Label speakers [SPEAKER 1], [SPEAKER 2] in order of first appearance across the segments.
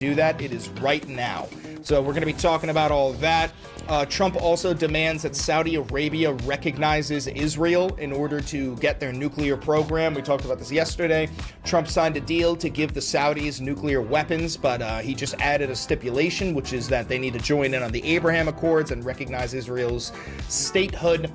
[SPEAKER 1] do that, it is right now. So we're going to be talking about all of that. Trump also demands that Saudi Arabia recognizes Israel in order to get their nuclear program. We talked about this yesterday. Trump signed a deal to give the Saudis nuclear weapons, but he just added a stipulation, which is that they need to join in on the Abraham Accords and recognize Israel's statehood.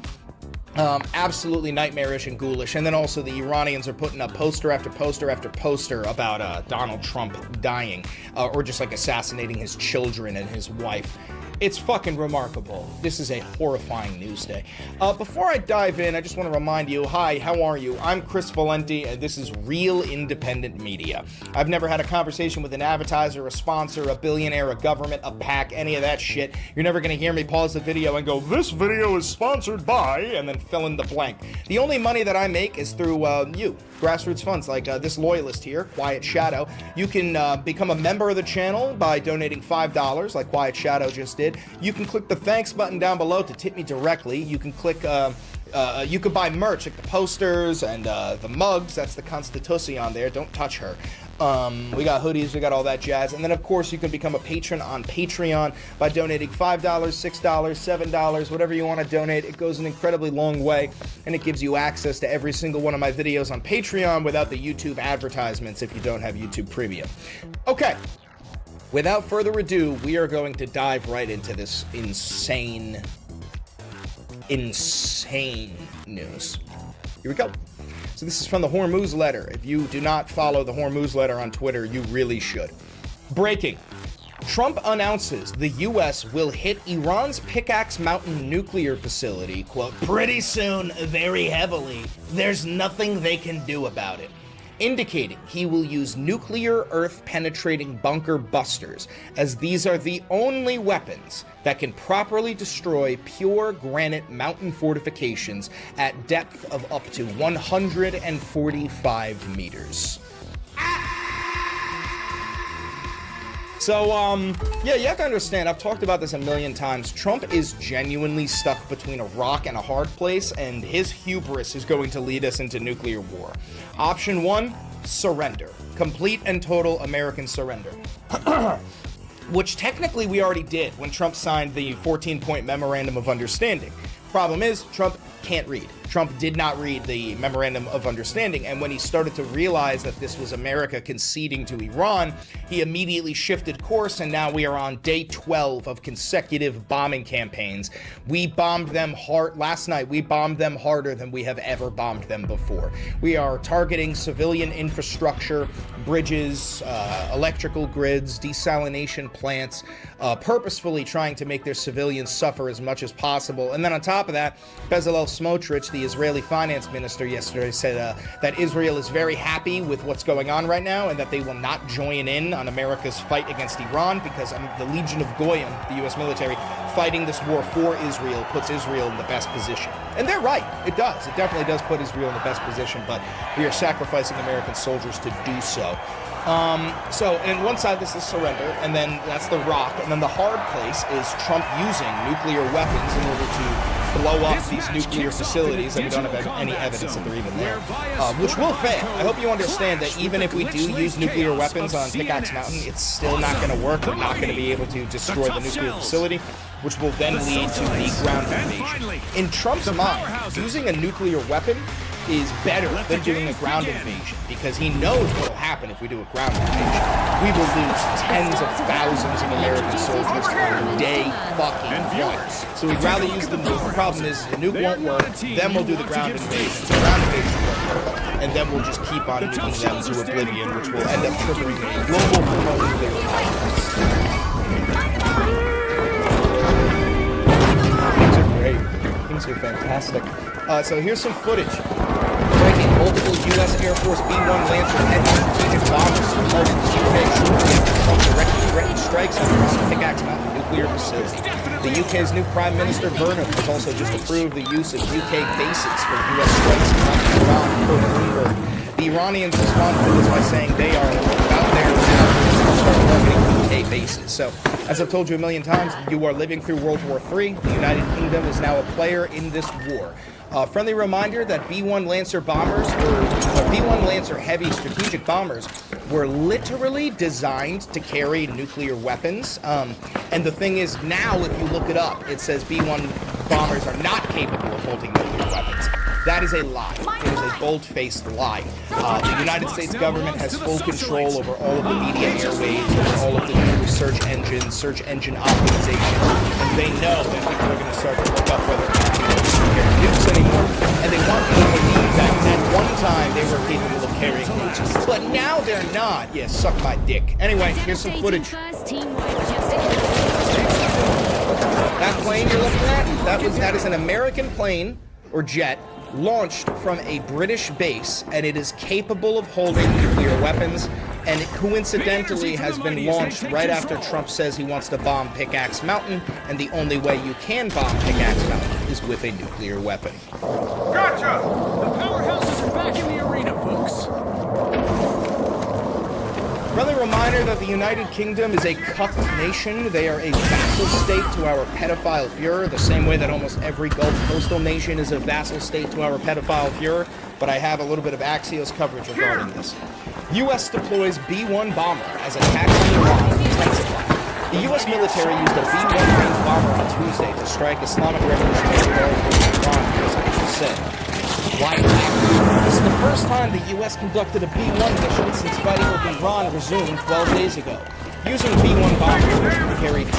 [SPEAKER 1] Absolutely nightmarish and ghoulish. And then also the Iranians are putting up poster after poster after poster about Donald Trump dying or just like assassinating his children and his wife. It's fucking remarkable. This is a horrifying news day. Before I dive in, I just want to remind you, hi, how are you? I'm Chris Valenti, and this is Real Independent Media. I've never had a conversation with an advertiser, a sponsor, a billionaire, a government, a PAC, any of that shit. You're never going to hear me pause the video and go, this video is sponsored by, and then fill in the blank. The only money that I make is through you, grassroots funds, like this loyalist here, Quiet Shadow. You can become a member of the channel by donating $5, like Quiet Shadow just did. You can click the thanks button down below to tip me directly. You can click, you could buy merch, like the posters and the mugs. That's the Constitution there. Don't touch her. We got hoodies, we got all that jazz. And then, of course, you can become a patron on Patreon by donating $5, $6, $7, whatever you want to donate. It goes an incredibly long way, and it gives you access to every single one of my videos on Patreon without the YouTube advertisements if you don't have YouTube Premium. Okay. Without further ado, we are going to dive right into this insane news. Here we go. So this is from the Hormuz Letter. If you do not follow the Hormuz Letter on Twitter, you really should. Breaking. Trump announces the U.S. will hit Iran's Pickaxe Mountain nuclear facility, quote, pretty soon, very heavily. There's nothing they can do about it. Indicating he will use nuclear earth-penetrating bunker busters, as these are the only weapons that can properly destroy pure granite mountain fortifications at depth of up to 145 meters. So, yeah, you have to understand, I've talked about this a million times. Trump is genuinely stuck between a rock and a hard place, and his hubris is going to lead us into nuclear war. Option one, surrender. Complete and total American surrender. Which technically we already did when Trump signed the 14-point Memorandum of Understanding. Problem is, Trump can't read. Trump did not read the Memorandum of Understanding, and when he started to realize that this was America conceding to Iran, he immediately shifted course, and now we are on day 12 of consecutive bombing campaigns. We bombed them hard last night. We bombed them harder than we have ever bombed them before. We are targeting civilian infrastructure, bridges, electrical grids, desalination plants, purposefully trying to make their civilians suffer as much as possible. And then on top of that, Bezalel Smotrich, the Israeli finance minister, yesterday said that Israel is very happy with what's going on right now and that they will not join in on America's fight against Iran because the Legion of Goyim, the U.S. military, fighting this war for Israel puts Israel in the best position. And they're right. It does. It definitely does put Israel in the best position, but we are sacrificing American soldiers to do so. So, and one side, this is surrender, and then that's the rock, and then the hard place is Trump using nuclear weapons in order to blow up these nuclear facilities, and we don't have any evidence that they're even there, which will fail. I hope you understand that even if we do use nuclear weapons on Pickaxe Mountain, it's still not going to work. We're not going to be able to destroy the nuclear facility, which will then lead to the ground invasion. In Trump's mind, using a nuclear weapon is better than doing a ground invasion because he knows what will happen if we do a ground invasion. We will lose tens of thousands of American soldiers on day fucking one. So we'd rather use the nuke. The problem is the nuke won't work, then we'll do the ground invasion. The ground invasion won't work, and then we'll just keep on nuking them to oblivion, which will end up triggering a global thermonuclear holocaust. Things are great. Things are fantastic. So here's some footage. Striking multiple U.S. Air Force B-1 Lancer heavy strategic bombers targeted the UK shortly after Trump directly threatened strikes across the Pickaxe Mountain nuclear facility. The UK's new Prime Minister Burnham has also just approved the use of UK bases for U.S. strikes on Iran, per Bloomberg. The Iranians responded to this by saying they are about there now to start targeting UK bases. So, as I've told you a million times, you are living through World War III. The United Kingdom is now a player in this war. Friendly reminder that B-1 Lancer bombers or B-1 Lancer heavy strategic bombers were literally designed to carry nuclear weapons. And the thing is, now if you look it up, it says B-1 bombers are not capable of holding nuclear weapons. That is a lie. It is a bold-faced lie. The United States government has full control over all of the media airwaves, over all of the new search engine optimization, and they know that people are going to start to look up whether or not people can carry nukes anymore, and they want you to believe that at one time they were capable of carrying nukes, but now they're not. Yeah, suck my dick. Anyway, here's some footage. That plane you're looking at, that is an American plane or jet launched from a British base, and it is capable of holding nuclear weapons, and it coincidentally has been launched right after Trump says he wants to bomb Pickaxe Mountain, and the only way you can bomb Pickaxe Mountain is with a nuclear weapon.
[SPEAKER 2] Gotcha! The powerhouses are back in the arena, folks.
[SPEAKER 1] Friendly reminder that the United Kingdom is a cucked nation. They are a vassal state to our pedophile Fuhrer, the same way that almost every Gulf coastal nation is a vassal state to our pedophile Fuhrer, but I have a little bit of Axios coverage regarding this. U.S. deploys B-1 bomber as attacks on Iran intensify. The U.S. military used a B-1 range bomber on Tuesday to strike Islamic Revolutionary Guard in Iran, as officials said. Why not? This is the first time the U.S. conducted a B-1 mission since fighting with Iran resumed 12 days ago. Using B-1 bombers, which carry 2,000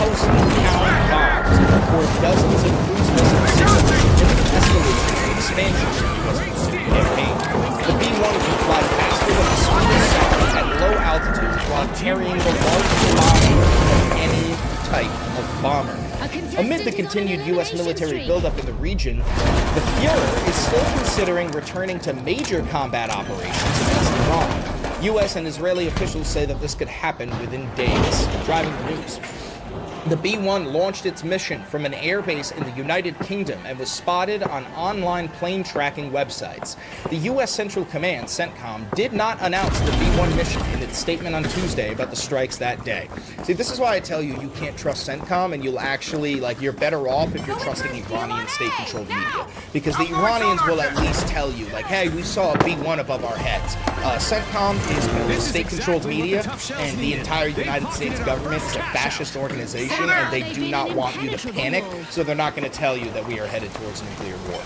[SPEAKER 1] 2,000-pound bombs or dozens of cruise missiles, in the escalation and expansion of the U.S. campaign. The B-1 can fly faster than the speed of sound at low altitudes while carrying the largest bomber of any type of bomber. Amid the continued U.S. military buildup in the region, the Fuhrer is still considering returning to major combat operations against Iran. U.S. and Israeli officials say that this could happen within days. Driving the news. The B-1 launched its mission from an airbase in the United Kingdom and was spotted on online plane tracking websites. The U.S. Central Command, CENTCOM, did not announce the B-1 mission in its statement on Tuesday about the strikes that day. See, this is why I tell you can't trust CENTCOM, and you'll actually, you're better off if you're trusting Iranian state-controlled media. Because the Iranians will at least tell you, hey, we saw a B-1 above our heads. CENTCOM is state-controlled media, and the entire United States government is a fascist organization, and they do not want you to panic, so they're not going to tell you that we are headed towards nuclear war.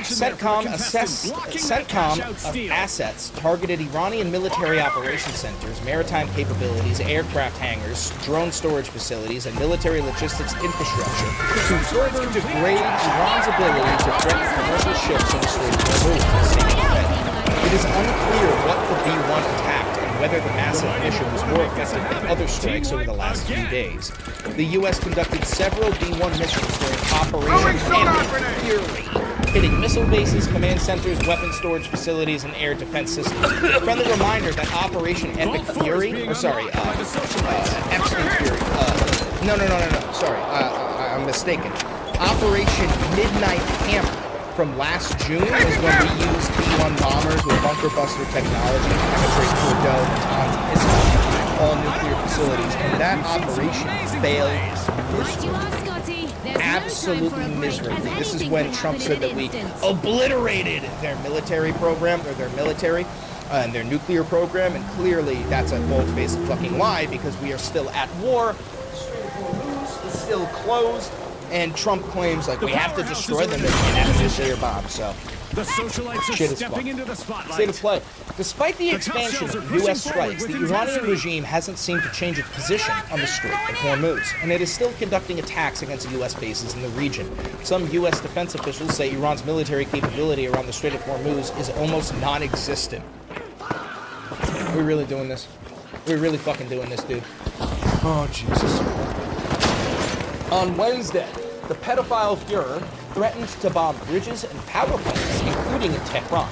[SPEAKER 1] CENTCOM assets targeted Iranian military operation centers, maritime capabilities, aircraft hangars, drone storage facilities, and military logistics infrastructure to further degrade Iran's ability to threaten commercial ships in the Strait of Hormuz. It is unclear what the B-1 attacked and whether the massive mission was more effective than other strikes over the last few days. The U.S. conducted several B-1 missions during Operation Epic Fury, hitting missile bases, command centers, weapon storage facilities, and air defense systems. Friendly reminder that Operation Epic Fury, Epstein Fury, sorry, I'm mistaken. Operation Midnight Hammer from last June is when we used B-1 bombers with bunker buster technology to penetrate Bordeaux, Natanz, Isfahan, all nuclear facilities, and that operation failed miserably. Absolutely miserably. This is when Trump said that we obliterated their military program, or their military, and their nuclear program, and clearly that's a bold-faced fucking lie, because we are still at war, Hormuz is still closed, and Trump claims we have to destroy them and have a nuclear bomb. So
[SPEAKER 2] the socialites are stepping into the spotlight.
[SPEAKER 1] State of play. Despite the expansion of U.S. strikes, the Iranian regime hasn't seemed to change its position on the Strait of Hormuz, and it is still conducting attacks against U.S. bases in the region. Some U.S. defense officials say Iran's military capability around the Strait of Hormuz is almost non-existent. Are we really doing this? We're really fucking doing this, dude. Oh, Jesus. On Wednesday, the pedophile Fuhrer threatened to bomb bridges and power plants, including in Tehran.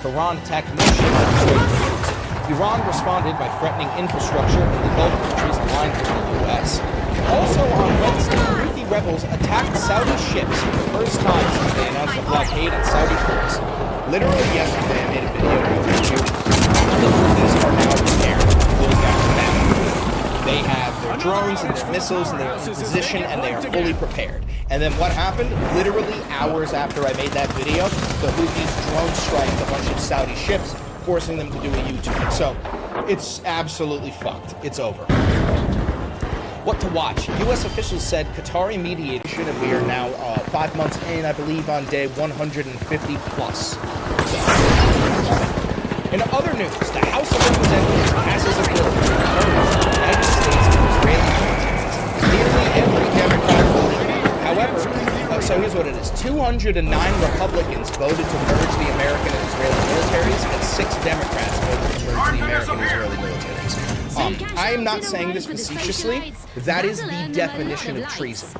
[SPEAKER 1] Iran attacked more ships on the Strait of Hormuz. Iran responded by threatening infrastructure in the Gulf countries aligned with the U.S. Also on Wednesday, Houthi rebels attacked Saudi ships for the first time since they announced a blockade on Saudi ports. Literally yesterday, I made a video with you. The Houthis are now prepared to close down the battle. They have their drones and their missiles, and they are in position, and they are fully prepared. And then what happened? Literally hours after I made that video, the Houthis drone striked a bunch of Saudi ships, forcing them to do a U-turn. So it's absolutely fucked. It's over. What to watch? U.S. officials said Qatari mediation, and we are now 5 months in, I believe, on day 150 plus. In other news, the House of Representatives passes a bill to merge the United States and Israeli militaries. Nearly every Democrat voted. However, so here's what it is. 209 Republicans voted to merge the American and Israeli militaries, and 6 Democrats voted to merge the American and Israeli militaries. I am not saying this facetiously. That is the definition of treason.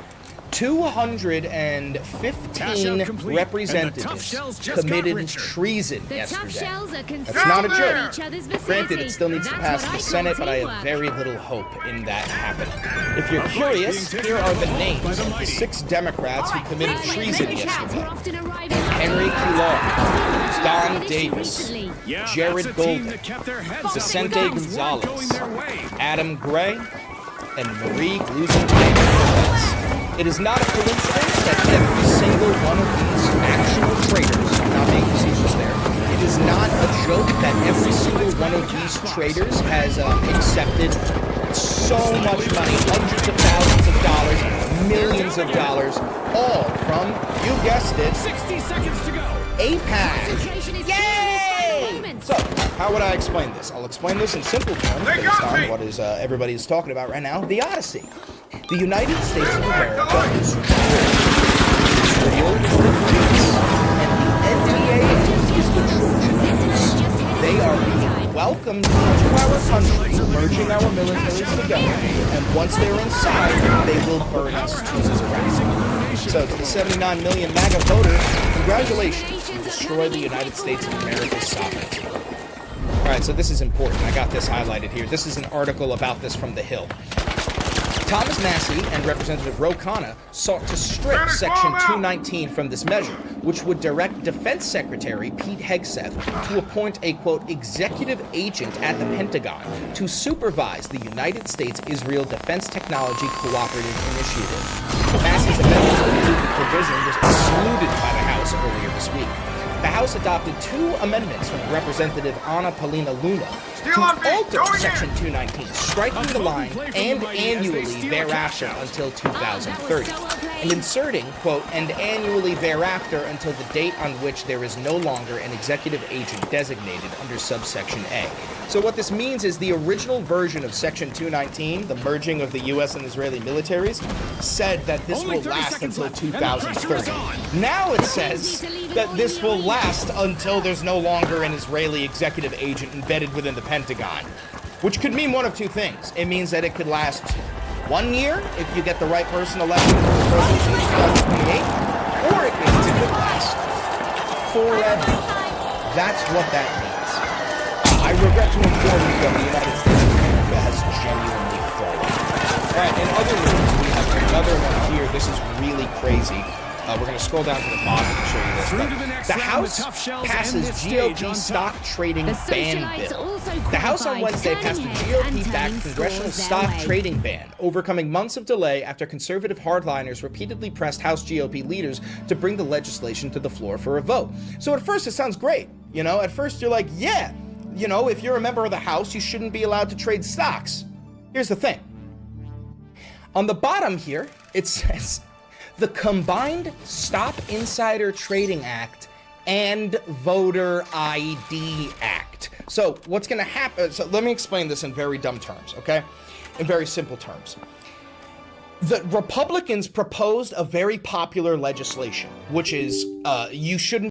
[SPEAKER 1] 215 representatives committed treason yesterday. That's not a joke. Granted, it still needs to pass the Senate, but I have very little hope in that happening. If you're curious, here are the names of the 6 Democrats who committed treason yesterday. Henry Cuellar, Don Davis, Jared Golden, Vicente Gonzalez, Adam Gray, and Marie Gluesen-Perez. It is not a coincidence that every single one of these actual traitors, I'm not being facetious there, it is not a joke that every single one of these traitors has accepted so much money, hundreds of thousands of dollars, millions of dollars, all from, you guessed it,
[SPEAKER 2] 60 seconds to go.
[SPEAKER 1] AIPAC. Yay! So, how would I explain this? I'll explain this in simple terms based on what is everybody is talking about right now, the Odyssey. The United States of America is real. Israel is the Greeks, and the NDA is the Trojan horse. They are being welcomed into our country, merging our militaries together, and once they're inside, they will burn us to the ground. So to the 79 million MAGA voters, congratulations, you destroyed the United States of America's sovereignty. Alright, so this is important. I got this highlighted here. This is an article about this from The Hill. Thomas Massie and Representative Ro Khanna sought to strip Section 219 from this measure, which would direct Defense Secretary Pete Hegseth to appoint a, quote, executive agent at the Pentagon to supervise the United States-Israel Defense Technology Cooperative Initiative. Massie's amendment to the provision was excluded by the House earlier this week. The House adopted 2 amendments from Representative Anna Paulina Luna to alter Section 219, striking the line "and annually thereafter until 2030, and inserting, quote, "and annually thereafter until the date on which there is no longer an executive agent designated under subsection A." So what this means is the original version of Section 219, the merging of the U.S. and Israeli militaries, said that this will last until 2030. Now it says that this will last until there's no longer an Israeli executive agent embedded within the Pentagon, which could mean one of 2 things. It means that it could last 1 year if you get the right person elected to the presidency in 2028, or it means it could last forever. That's what that means. I regret to inform you that the United States of America has genuinely fallen. Alright, in other news, we have another one here. This is really crazy. We're going to scroll down to the bottom to show you this. The House passes GOP stock trading ban bill. The House on Wednesday passed the GOP-backed congressional stock trading ban, overcoming months of delay after conservative hardliners repeatedly pressed House GOP leaders to bring the legislation to the floor for a vote. So at first it sounds great. You know, at first you're like, yeah, you know, if you're a member of the House, you shouldn't be allowed to trade stocks. Here's the thing. On the bottom here, it says, the Combined Stop Insider Trading Act and Voter ID Act. So what's going to happen? So let me explain this in very dumb terms, okay? In very simple terms. The Republicans proposed a very popular legislation, which is you shouldn't